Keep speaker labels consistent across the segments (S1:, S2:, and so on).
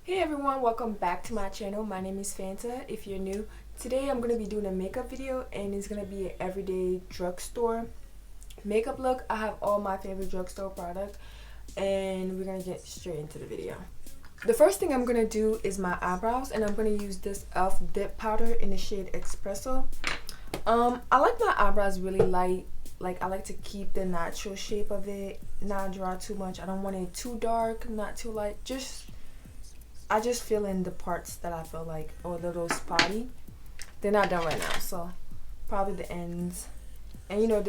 S1: Hey everyone, welcome back to my channel. My name is Fanta. If you're new, today I'm going to be doing a makeup video and it's going to be an everyday drugstore makeup look. I have all my favorite drugstore products and we're going to get straight into the video. The first thing I'm going to do is my eyebrows, and I'm going to use this e.l.f. dip powder in the shade Espresso. I like my eyebrows really light. Like, I like to keep the natural shape of it, not draw too much. I don't want it too dark, not too light. I just fill in the parts that I feel like are a little spotty. They're not done right now, so probably the ends. And you know,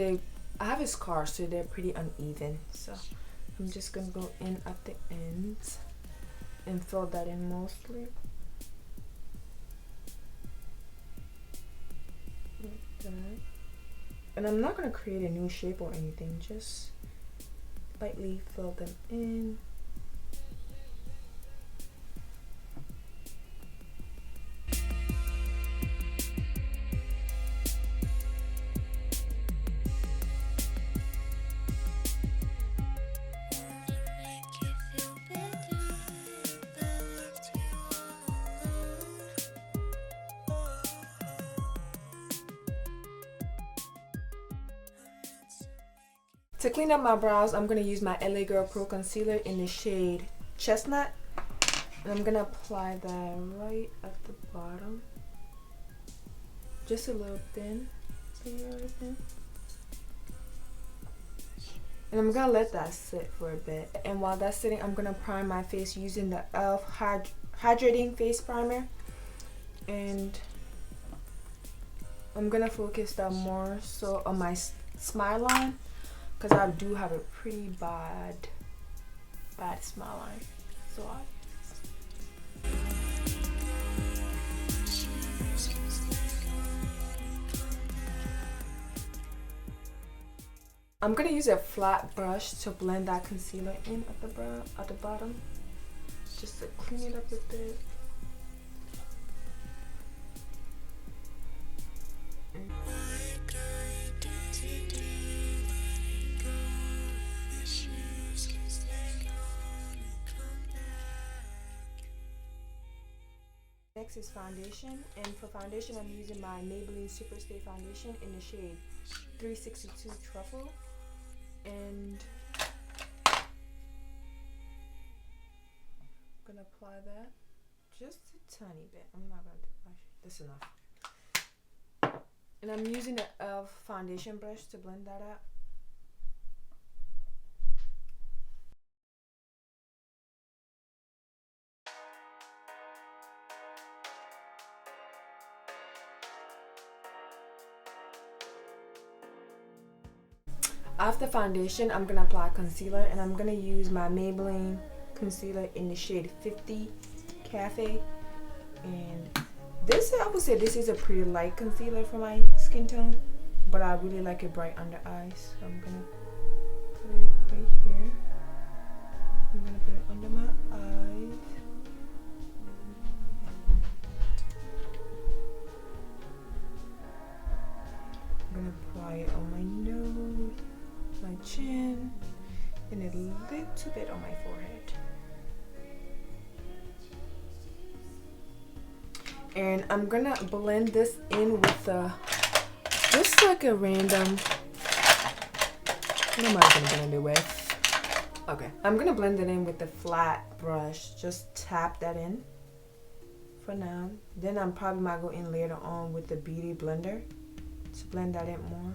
S1: I have a scar, so they're pretty uneven. So I'm just gonna go in at the ends and fill that in mostly. Like that. And I'm not gonna create a new shape or anything, just lightly fill them in. To clean up my brows, I'm going to use my Eylure Pro Concealer in the shade Chestnut. And I'm going to apply that right at the bottom. Just a little thin. And I'm going to let that sit for a bit. And while that's sitting, I'm going to prime my face using the e.l.f. Hydrating Face Primer. And I'm going to focus that more so on my smile line, because I do have a pretty bad smile line. So I'm gonna use a flat brush to blend that concealer in at the bottom, just to clean it up a bit. Next is foundation, and for foundation I'm using my Maybelline Superstay foundation in the shade 362 Truffle, and I'm gonna apply that just a tiny bit. I'm not gonna do this enough. And I'm using the e.l.f. foundation brush to blend that out. After foundation, I'm gonna apply concealer, and I'm gonna use my Maybelline concealer in the shade 50 Cafe. And this, I would say this is a pretty light concealer for my skin tone, but I really like it bright under eyes, so I'm gonna put it right here. I'm gonna put it under my eyes. I'm gonna apply it on my nose, my chin, and a little bit on my forehead. And I'm gonna blend this in with just like a random, what am I gonna blend it with? Okay, I'm gonna blend it in with the flat brush. Just tap that in for now. Then I'm probably might go in later on with the beauty blender to blend that in more.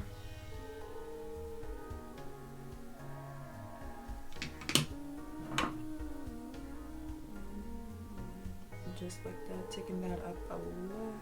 S1: Just like that, taking that up a lot.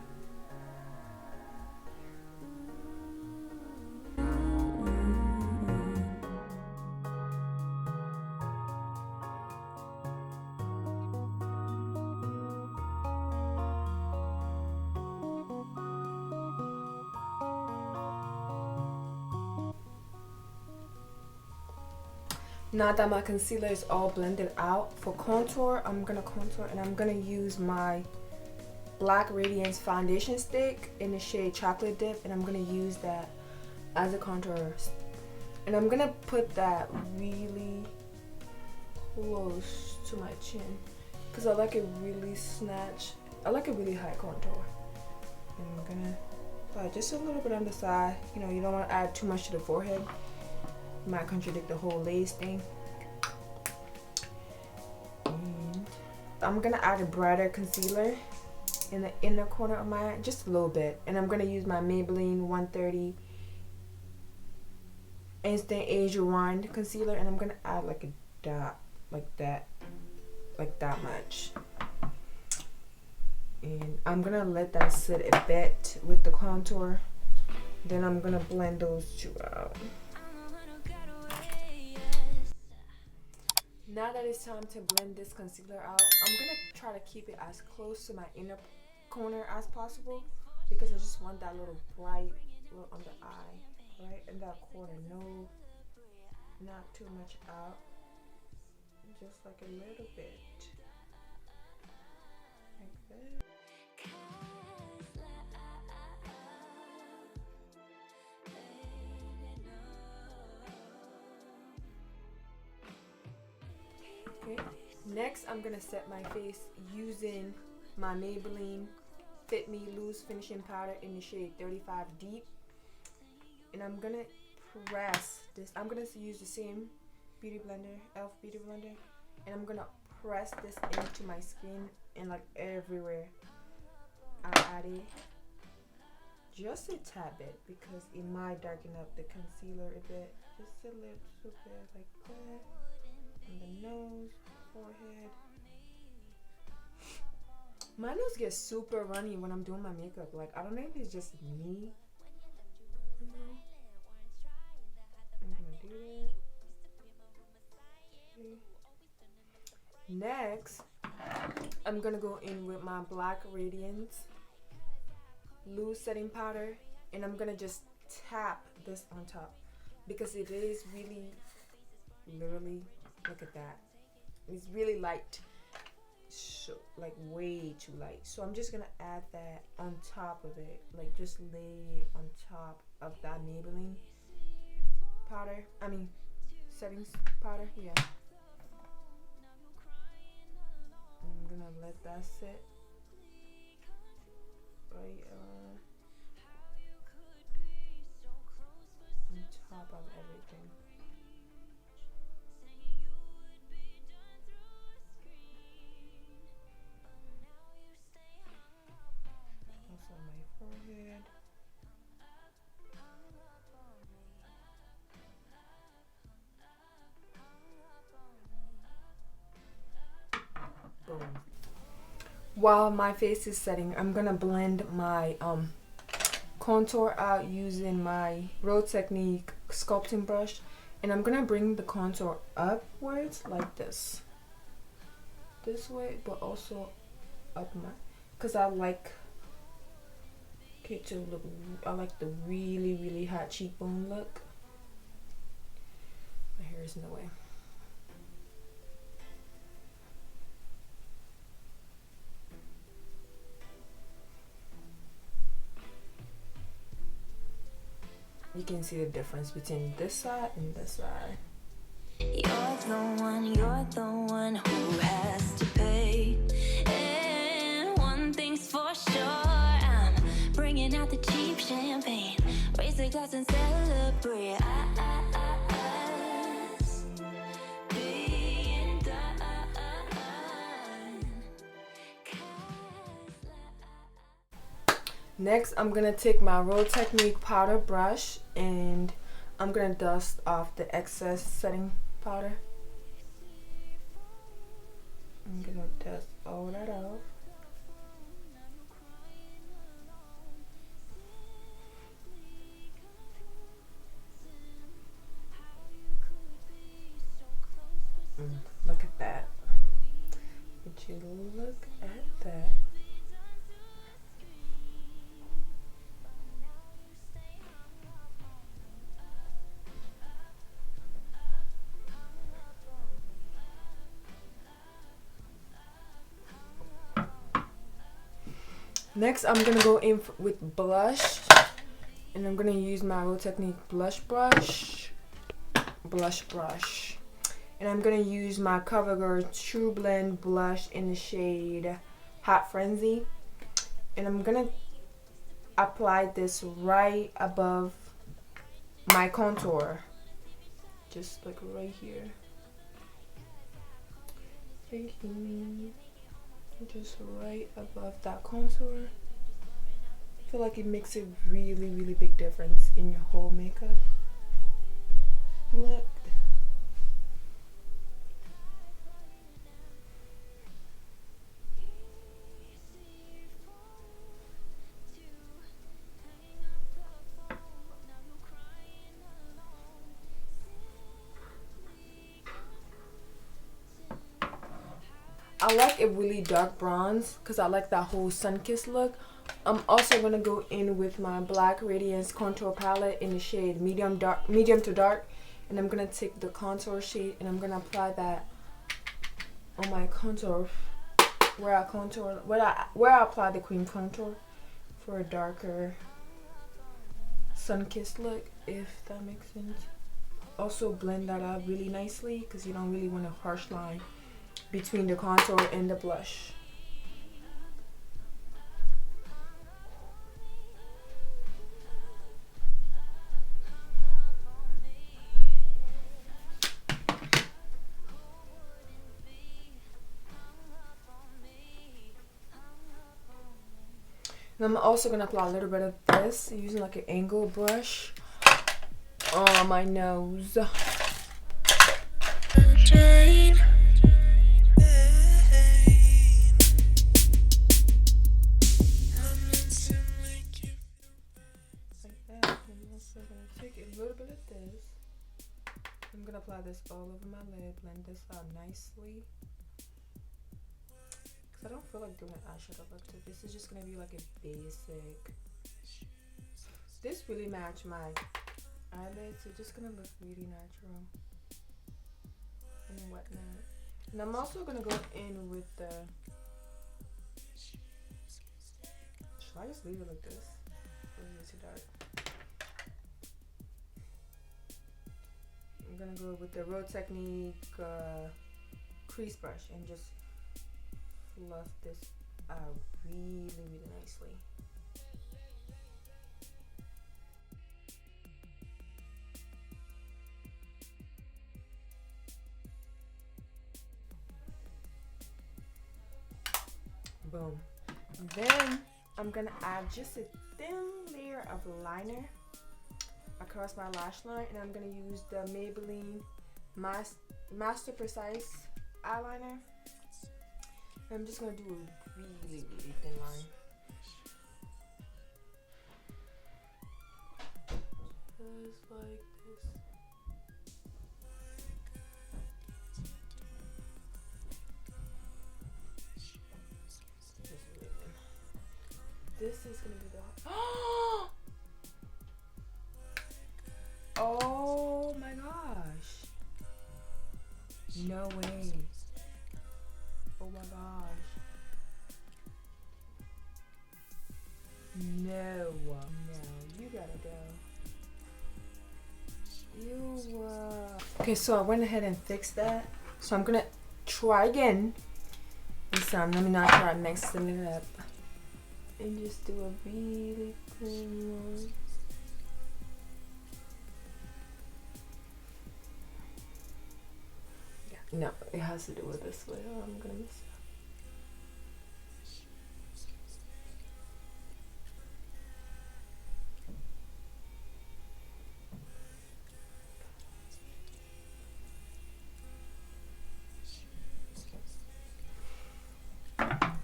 S1: Now that my concealer is all blended out, for contour, I'm gonna contour, and I'm gonna use my black radiance foundation stick in the shade Chocolate Dip, and I'm gonna use that as a contour. And I'm gonna put that really close to my chin. because I like it really snatched. I like a really high contour. And I'm gonna apply just a little bit on the side. You know, you don't want to add too much to the forehead. It might contradict the whole lace thing. And I'm gonna add a brighter concealer in the inner corner of my eye, just a little bit. And I'm gonna use my Maybelline 130 Instant Age Rewind concealer, and I'm gonna add like a dot, like that much. And I'm gonna let that sit a bit with the contour. Then I'm gonna blend those two out. Now that it's time to blend this concealer out, I'm gonna try to keep it as close to my inner corner as possible, because I just want that little bright look on the eye, right in that corner. No, not too much out, just like a little bit, like that. Okay, next I'm gonna set my face using my Maybelline Fit Me Loose Finishing Powder in the shade 35 Deep. And I'm gonna press this. I'm gonna use the same beauty blender, e.l.f. beauty blender, and I'm gonna press this into my skin and like everywhere. I add it just a tad bit because it might darken up the concealer a bit. Just a little bit like that. On the nose, forehead. My nose gets super runny when I'm doing my makeup. Like, I don't know if it's just me. I'm gonna do that. Okay. Next, I'm gonna go in with my black radiance loose setting powder, and I'm gonna just tap this on top because it is really, literally, look at that. It's really light. So like way too light, so I'm just gonna add that on top of it, like just lay it on top of that Maybelline powder, settings powder. Yeah, I'm gonna let that sit right on top of everything. Also my forehead. Boom. While my face is setting, I'm gonna blend my contour out using my Real Technique sculpting brush, and I'm gonna bring the contour upwards like this way, but also up because I like it to look, I like the really hot cheekbone look. My hair is in the way. You can see the difference between this side and this side. You're the one who has to pay. And one thing's for sure, I'm bringing out the cheap champagne. Raise a glass and celebrate. Next, I'm gonna take my Real Technique powder brush and I'm gonna dust off the excess setting powder. I'm gonna dust all that off. Look at that. Would you look at that? Next, I'm gonna go in with blush, and I'm gonna use my Real Technique blush brush, And I'm gonna use my CoverGirl Trublend blush in the shade Hot Frenzy. And I'm gonna apply this right above my contour. Just like right here. Just right above that contour. I feel like it makes a really, really big difference in your whole makeup look. I like a really dark bronze because I like that whole sun-kissed look. I'm also going to go in with my black radiance contour palette in the shade medium to dark, and I'm going to take the contour shade and I'm going to apply that on my contour where I apply the cream contour for a darker sun-kissed look, if that makes sense. Also blend that out really nicely because you don't really want a harsh line between the contour and the blush. And I'm also going to apply a little bit of this using like an angle brush on my nose. I'm gonna apply this all over my lid, blend this out nicely. Cause I don't feel like doing an eyeshadow look. So this is just gonna be like a basic. This really match my eyelids, so just gonna look really natural and whatnot. And I'm also gonna go in with the. Should I just leave it like this? Or is it too dark? I'm gonna go with the Road Technique crease brush and just fluff this out really, really nicely. Boom. Then I'm gonna add just a thin layer of liner across my lash line, and I'm gonna use the Maybelline Master Precise eyeliner. And I'm just gonna do a really, really thin line. Just like this. This is gonna be the oh my gosh. No way. Oh my gosh. No. You gotta go. Okay, so I went ahead and fixed that. So I'm gonna try again. This time, let me not try mixing it up. And just do a really clean one. Yeah, no, it has to do with this way. Oh, I'm gonna miss it.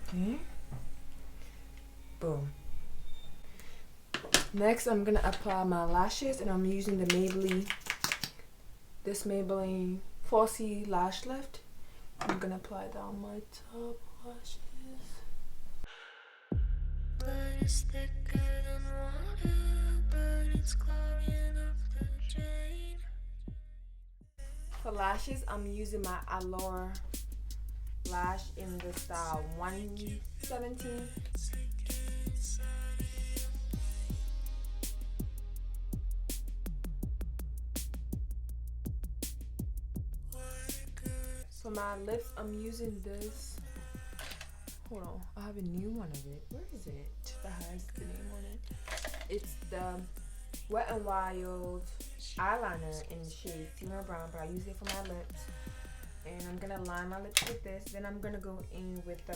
S1: Okay. Boom. Next, I'm gonna apply my lashes, and I'm using the Maybelline Falsy Lash Lift. I'm gonna apply that on my top lashes. But it's thicker than water, but it's clogging up the drain. For lashes, I'm using my Eylure lash in the style 117. For my lips, I'm using this. Hold on, I have a new one of it. Where is it? That has the name on it. It's the Wet n Wild eyeliner in the shade Sima Brown, but I use it for my lips. And I'm gonna line my lips with this. Then I'm gonna go in with the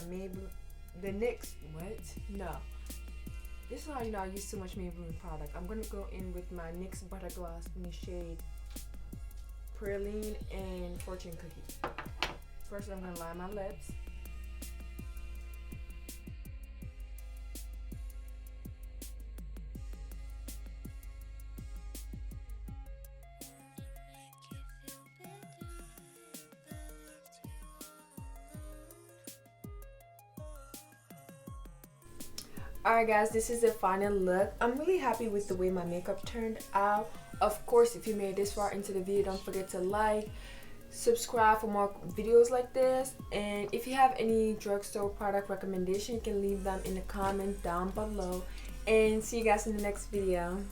S1: NYX. What? No. This is how you know I use too much Maybelline product. I'm gonna go in with my NYX Butter Gloss in the shade Praline and Fortune Cookie. First, I'm gonna line my lips. Alright guys, this is the final look. I'm really happy with the way my makeup turned out. Of course, if you made this far into the video, don't forget to like, subscribe for more videos like this. And if you have any drugstore product recommendation, you can leave them in the comment down below. And see you guys in the next video.